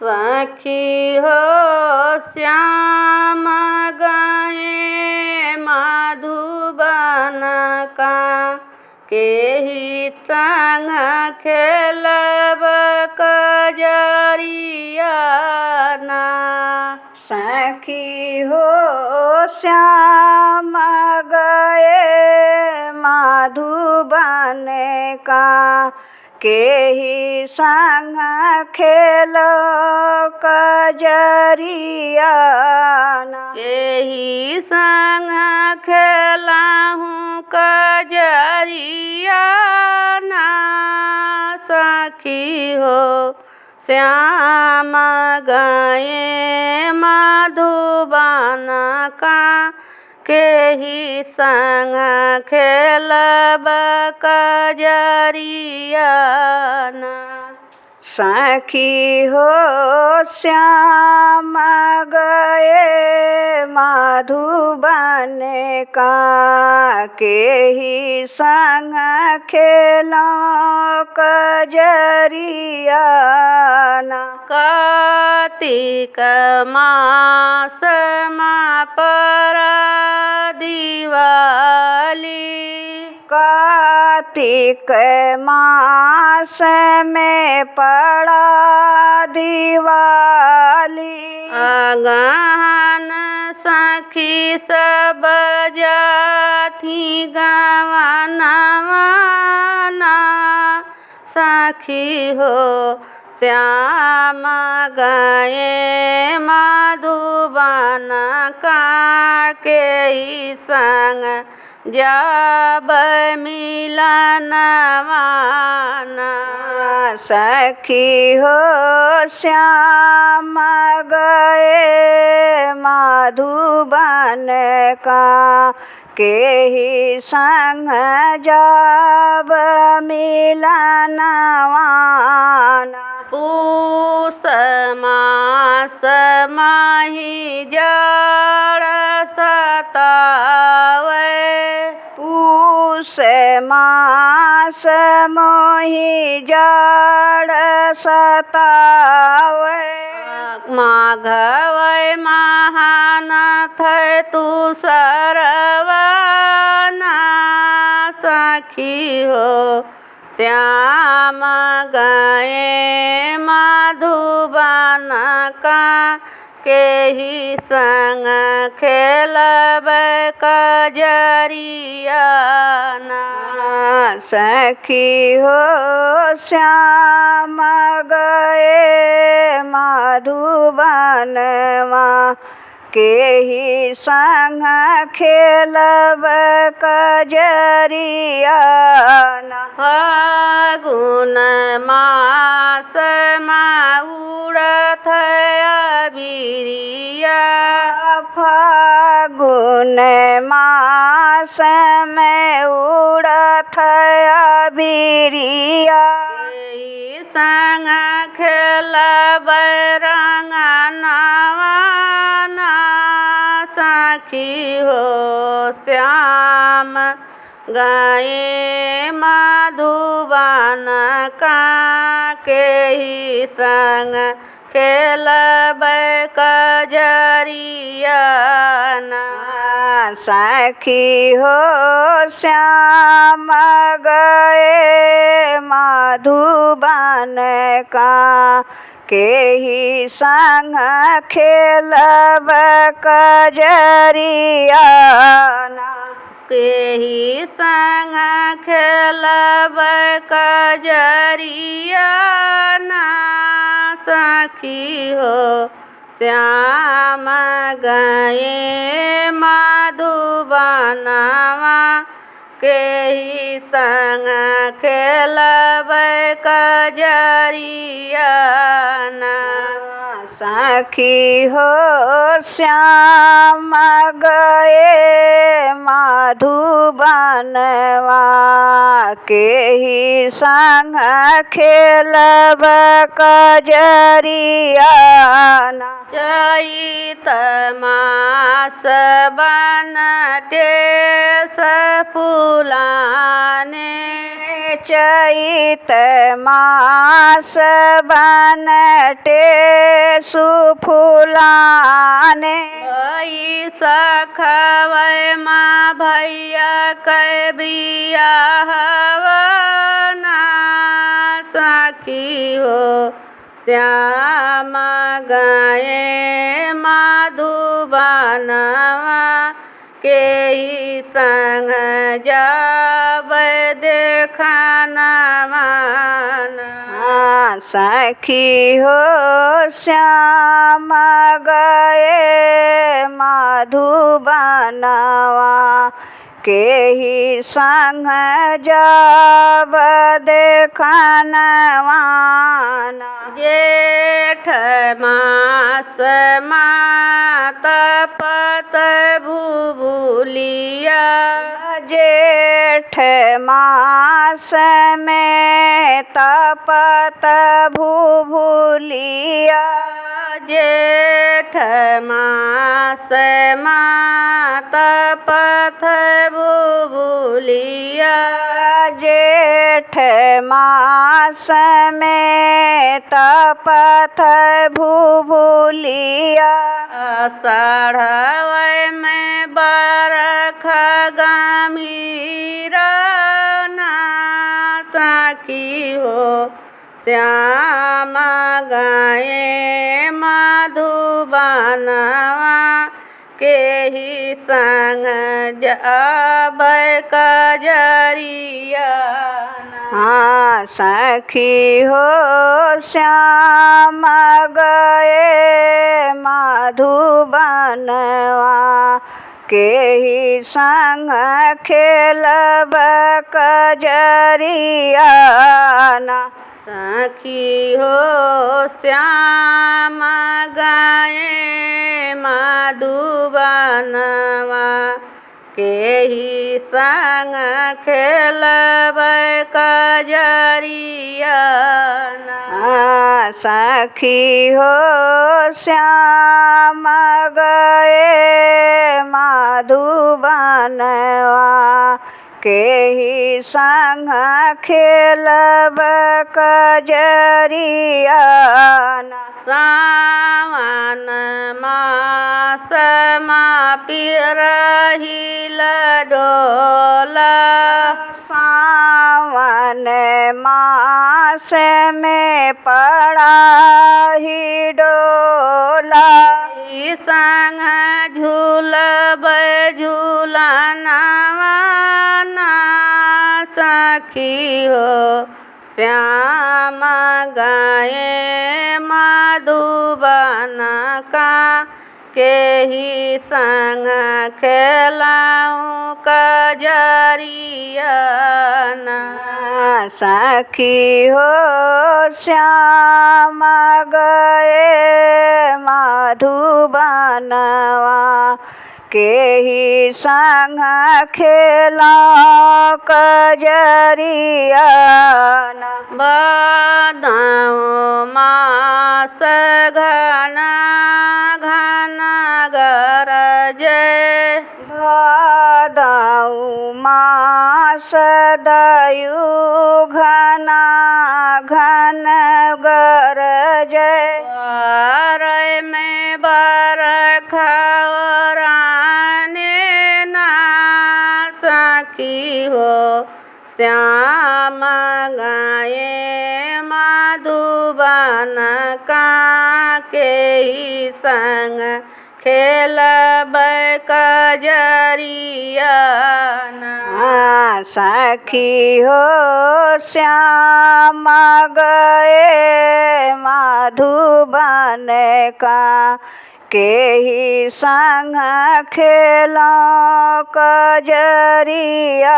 सखी हो श्याम गए मधुबन का केही संग खेलब कजरिया ना। सखी हो श्याम गए मधुबन का केही संग खेलो कजरिया ना। केही संग खेलाहूँ कजरिया ना। सखी हो श्याम गए मधुबन का केही संग खेलब कजरिया ना। सखी हो श्याम गए मधुबन का केही संग खेलो कजरिया ना। कार्तिक मास मा परा दिवाली कार्तिक मास में पड़ा दिवाली। अगहन सखी सब जाथी गवनवा ना। सखी हो श्याम गए मधुबन का केही संग जब मिलनवा ना। सखी हो श्याम गए मधुबन का केही संग जब मिलनवा ना। पूस मास माही जड़ सतावे पूस मास मोहि जड़ सतावे। माघवै महानाथ तू सरवना। सखी हो श्याम गए मधुबन का केही संग खेलब कजरिया ना। सखी हो श्याम गए मधुबनवा केही संग खेलब कजरिया ना। फागुन मास मा उड़त अबिरिया फागुन मास में उड़त अबिरिया। केही संग खेलब रंगनवा ना। सखी हो श्याम गए मधुबन का केही संग खेलब कजरिया ना। सखी हो श्याम गए मधुबन का केही संग खेलब कजरिया ना। केही संग खेलब कजरिया ना। सखी हो श्याम गए मधुबनवा केही संग खेलब कजरिया ना। सखी हो श्याम गए मधुबनवा केही संग खेलब कजरिया ना। चैत मास बनते फुलाने चैत मास बनटे सुफुलाने भई सखवै माँ भैया कै बियाहवना सखी हो श्याम गाए मधुबनवा के ही संग जब देखनवा सखी हो श्याम गए मधुबनवा के ही संग जब देखनवा जेठ मास मात पत भूभुलिया जेठ मास में तपत भूभुलिया जेठ मास मात पथ भूभुलिया जेठ मास में तपत भूभुलिया आषाढ़ में बरख गमीरा सखी हो श्याम गाए मधुबनवा के ही संग जब कजरिया सखी हो श्याम गए मधुबनवा के ही संग खेलब कजरिया सखी हो श्याम गाए मधुबनवा के ही संग खेलब कजरिया सखी हो श्याम गए मधुबनवा के ही संग खेलब कजरिया सावन मास पिरहिल डोला सावन मास में पड़ा ही डोला संग झूलब झूलनवा सखी हो श्याम गाए मधुबनका के ही संग खेलाऊं कजरिया सखी हो श्याम गए मधुबनवा के ही संग खेला कजरिया बदाऊं मास घना घना गरजे भदाऊं मास दयु घना घन गरजे में बरखा सखी हो श्याम गाए मधुबनका के ही संग खेलब कजरिया सखी हो श्याम गए मधुबनका के ही संग खेला कजरिया